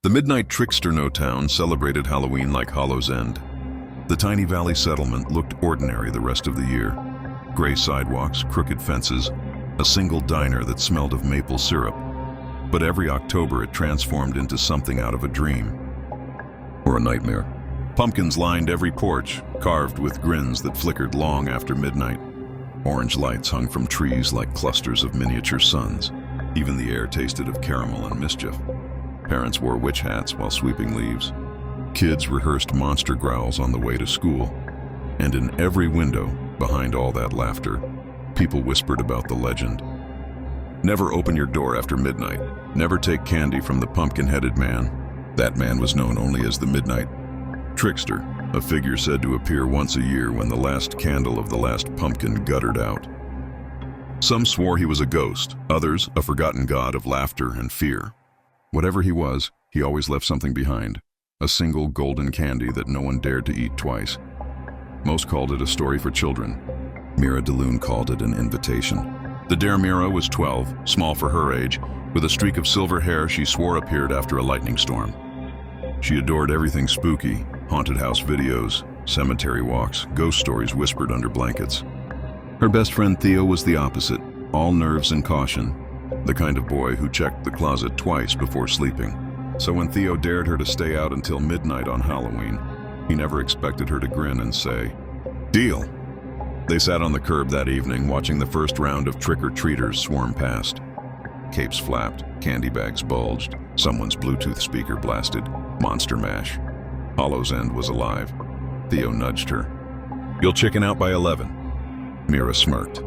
The Midnight Trickster town celebrated Halloween like Hollow's End. The tiny valley settlement looked ordinary the rest of the year. Gray sidewalks, crooked fences, a single diner that smelled of maple syrup. But every October it transformed into something out of a dream. Or a nightmare. Pumpkins lined every porch, carved with grins that flickered long after midnight. Orange lights hung from trees like clusters of miniature suns. Even the air tasted of caramel and mischief. Parents wore witch hats while sweeping leaves. Kids rehearsed monster growls on the way to school. And in every window, behind all that laughter, people whispered about the legend. Never open your door after midnight. Never take candy from the pumpkin-headed man. That man was known only as the Midnight Trickster, a figure said to appear once a year when the last candle of the last pumpkin guttered out. Some swore he was a ghost, others a forgotten god of laughter and fear. Whatever he was, he always left something behind, a single golden candy that no one dared to eat twice. Most called it a story for children. Mira DeLune called it an invitation. The dare Mira was 12, small for her age, with a streak of silver hair she swore appeared after a lightning storm. She adored everything spooky, haunted house videos, cemetery walks, ghost stories whispered under blankets. Her best friend Theo was the opposite, all nerves and caution, the kind of boy who checked the closet twice before sleeping. So when Theo dared her to stay out until midnight on Halloween, he never expected her to grin and say, "Deal." They sat on the curb that evening, watching the first round of trick-or-treaters swarm past. Capes flapped, candy bags bulged, someone's Bluetooth speaker blasted, Monster Mash. Hollow's End was alive. Theo nudged her. "You'll chicken out by 11. Mira smirked.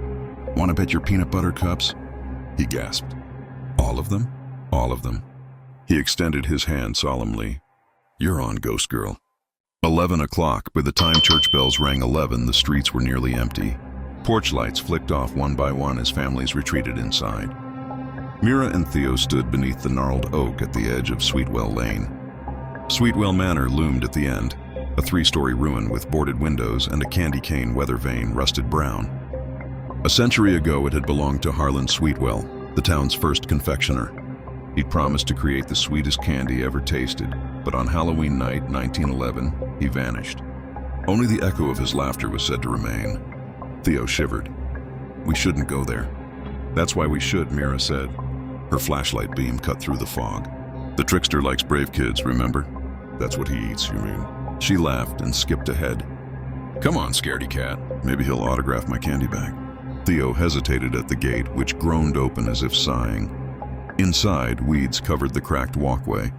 "Want to bet your peanut butter cups?" He gasped. "All of them?" "All of them." He extended his hand solemnly. "You're on, Ghost Girl." 11 o'clock. By the time church bells rang 11, the streets were nearly empty. Porch lights flicked off one by one as families retreated inside. Mira and Theo stood beneath the gnarled oak at the edge of Sweetwell Lane. Sweetwell Manor loomed at the end, a three-story ruin with boarded windows and a candy cane weather vane rusted brown. A century ago it had belonged to Harlan Sweetwell, the town's first confectioner. He'd promised to create the sweetest candy ever tasted, but on Halloween night, 1911, he vanished. Only the echo of his laughter was said to remain. Theo shivered. "We shouldn't go there." "That's why we should," Mira said. Her flashlight beam cut through the fog. "The trickster likes brave kids, remember? That's what he eats, you mean?" She laughed and skipped ahead. "Come on, scaredy cat. Maybe he'll autograph my candy bag." Theo hesitated at the gate, which groaned open as if sighing. Inside, weeds covered the cracked walkway.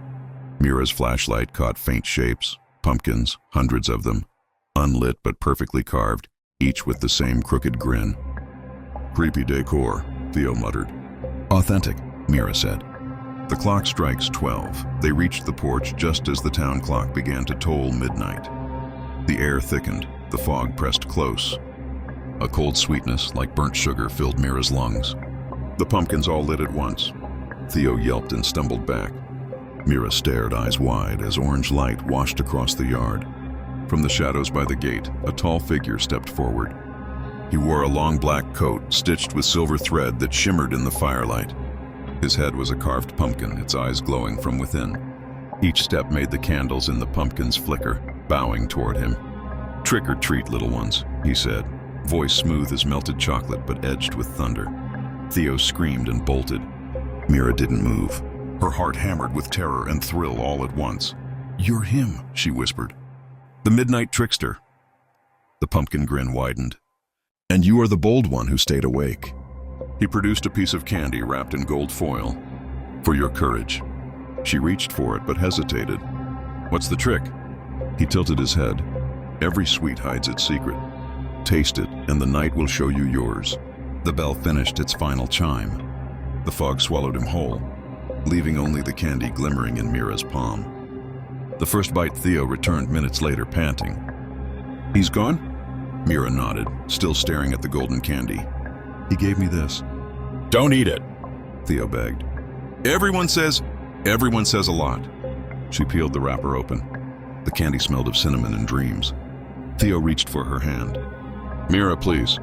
Mira's flashlight caught faint shapes, pumpkins, hundreds of them, unlit but perfectly carved, each with the same crooked grin. "Creepy decor," Theo muttered. "Authentic," Mira said. The clock strikes 12. They reached the porch just as the town clock began to toll midnight. The air thickened, the fog pressed close. A cold sweetness, like burnt sugar, filled Mira's lungs. The pumpkins all lit at once. Theo yelped and stumbled back. Mira stared, eyes wide, as orange light washed across the yard. From the shadows by the gate, a tall figure stepped forward. He wore a long black coat, stitched with silver thread that shimmered in the firelight. His head was a carved pumpkin, its eyes glowing from within. Each step made the candles in the pumpkins flicker, bowing toward him. "Trick or treat, little ones," he said, voice smooth as melted chocolate but edged with thunder. Theo screamed and bolted. Mira didn't move. Her heart hammered with terror and thrill all at once. "You're him," she whispered. "The Midnight Trickster." The pumpkin grin widened. "And you are the bold one who stayed awake." He produced a piece of candy wrapped in gold foil. "For your courage." She reached for it but hesitated. "What's the trick?" He tilted his head. "Every sweet hides its secret. Taste it, and the night will show you yours." The bell finished its final chime. The fog swallowed him whole, leaving only the candy glimmering in Mira's palm. The first bite Theo returned minutes later, panting. "He's gone?" Mira nodded, still staring at the golden candy. "He gave me this." "Don't eat it," Theo begged. Everyone says a lot." She peeled the wrapper open. The candy smelled of cinnamon and dreams. Theo reached for her hand. "Mira, please."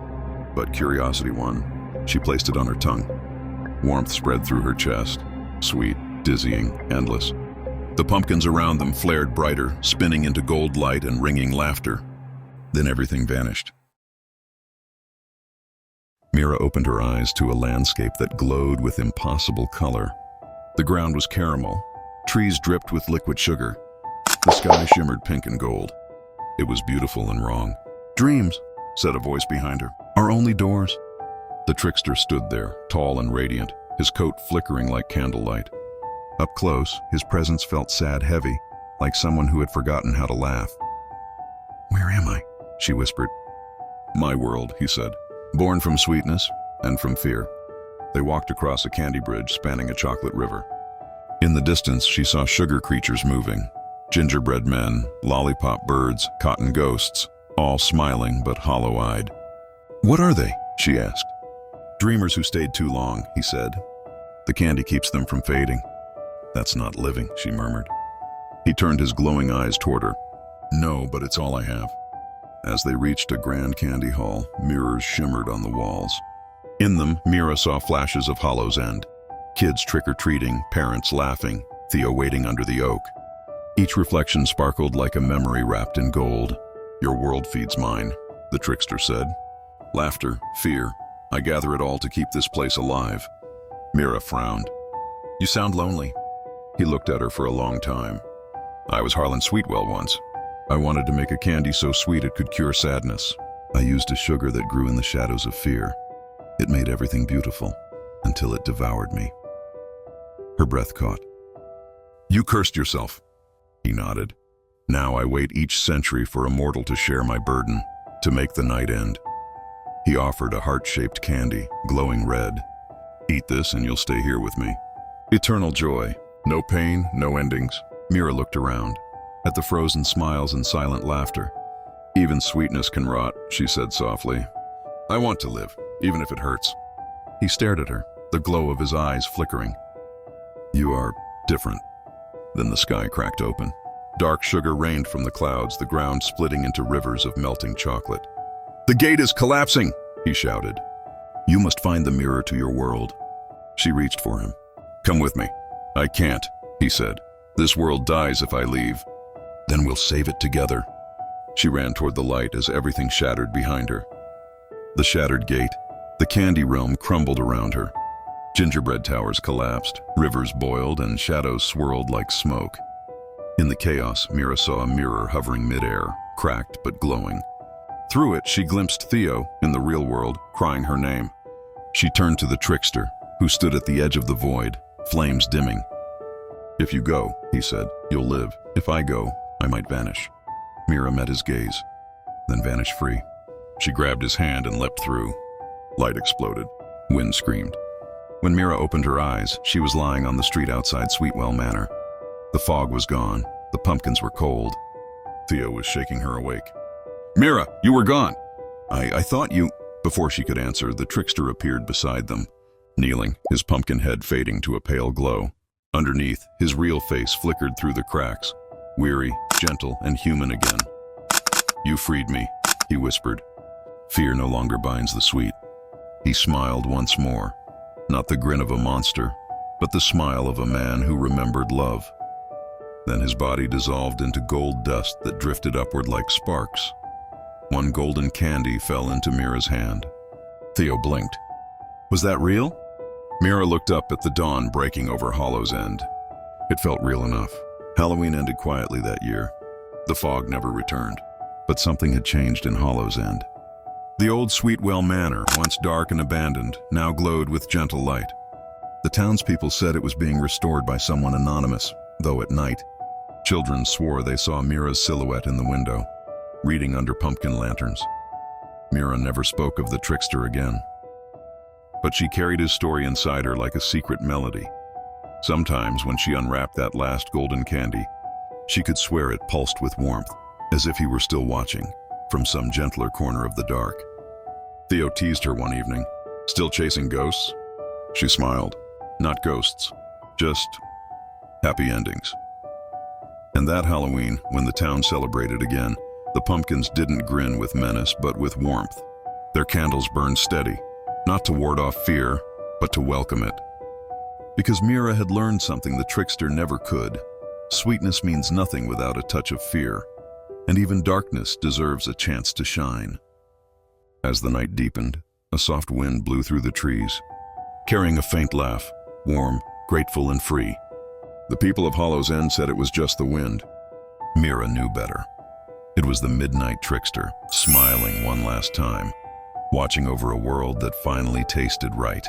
But curiosity won. She placed it on her tongue. Warmth spread through her chest. Sweet, dizzying, endless. The pumpkins around them flared brighter, spinning into gold light and ringing laughter. Then everything vanished. Mira opened her eyes to a landscape that glowed with impossible color. The ground was caramel. Trees dripped with liquid sugar. The sky shimmered pink and gold. It was beautiful and wrong. "Dreams," said a voice behind her, "are only doors." The trickster stood there, tall and radiant, his coat flickering like candlelight. Up close, his presence felt sad, heavy, like someone who had forgotten how to laugh. "Where am I?" she whispered. "My world," he said, "born from sweetness and from fear." They walked across a candy bridge spanning a chocolate river. In the distance, she saw sugar creatures moving. Gingerbread men, lollipop birds, cotton ghosts, all smiling but hollow-eyed. "What are they?" she asked. "Dreamers who stayed too long," he said. "The candy keeps them from fading." "That's not living," she murmured. He turned his glowing eyes toward her. "No, but it's all I have." As they reached a grand candy hall, mirrors shimmered on the walls. In them, Mira saw flashes of Hollow's End. Kids trick-or-treating, parents laughing, Theo waiting under the oak. Each reflection sparkled like a memory wrapped in gold. "Your world feeds mine," the trickster said. "Laughter, fear, I gather it all to keep this place alive." Mira frowned. "You sound lonely." He looked at her for a long time. "I was Harlan Sweetwell once. I wanted to make a candy so sweet it could cure sadness. I used a sugar that grew in the shadows of fear. It made everything beautiful, until it devoured me." Her breath caught. "You cursed yourself." He nodded. "Now I wait each century for a mortal to share my burden, to make the night end." He offered a heart-shaped candy, glowing red. "Eat this and you'll stay here with me. Eternal joy, no pain, no endings." Mira looked around, at the frozen smiles and silent laughter. "Even sweetness can rot," she said softly. "I want to live, even if it hurts." He stared at her, the glow of his eyes flickering. "You are different." Then the sky cracked open. Dark sugar rained from the clouds, the ground splitting into rivers of melting chocolate. "The gate is collapsing," he shouted. "You must find the mirror to your world." She reached for him. "Come with me." "I can't," he said. "This world dies if I leave." "Then we'll save it together." She ran toward the light as everything shattered behind her. The shattered gate, the candy realm crumbled around her. Gingerbread towers collapsed, rivers boiled, and shadows swirled like smoke. In the chaos, Mira saw a mirror hovering midair, cracked but glowing. Through it, she glimpsed Theo, in the real world, crying her name. She turned to the trickster, who stood at the edge of the void, flames dimming. "If you go," he said, "you'll live. If I go, I might vanish." Mira met his gaze, then vanished free. She grabbed his hand and leapt through. Light exploded. Wind screamed. When Mira opened her eyes, she was lying on the street outside Sweetwell Manor. The fog was gone. The pumpkins were cold. Theo was shaking her awake. "Mira, you were gone!" I thought you—" Before she could answer, the trickster appeared beside them, kneeling, his pumpkin head fading to a pale glow. Underneath, his real face flickered through the cracks, weary, gentle, and human again. "You freed me," he whispered. "Fear no longer binds the sweet." He smiled once more. Not the grin of a monster, but the smile of a man who remembered love. Then his body dissolved into gold dust that drifted upward like sparks. One golden candy fell into Mira's hand. Theo blinked. "Was that real?" Mira looked up at the dawn breaking over Hollow's End. It felt real enough. Halloween ended quietly that year. The fog never returned. But something had changed in Hollow's End. The old Sweetwell Manor, once dark and abandoned, now glowed with gentle light. The townspeople said it was being restored by someone anonymous, though at night, children swore they saw Mira's silhouette in the window, reading under pumpkin lanterns. Mira never spoke of the trickster again. But she carried his story inside her like a secret melody. Sometimes, when she unwrapped that last golden candy, she could swear it pulsed with warmth, as if he were still watching, from some gentler corner of the dark. Theo teased her one evening. "Still chasing ghosts?" She smiled. "Not ghosts, just happy endings." And that Halloween, when the town celebrated again, the pumpkins didn't grin with menace, but with warmth. Their candles burned steady, not to ward off fear, but to welcome it. Because Mira had learned something the trickster never could. Sweetness means nothing without a touch of fear, and even darkness deserves a chance to shine. As the night deepened, a soft wind blew through the trees, carrying a faint laugh, warm, grateful, and free. The people of Hollow's End said it was just the wind. Mira knew better. It was the Midnight Trickster, smiling one last time, watching over a world that finally tasted right.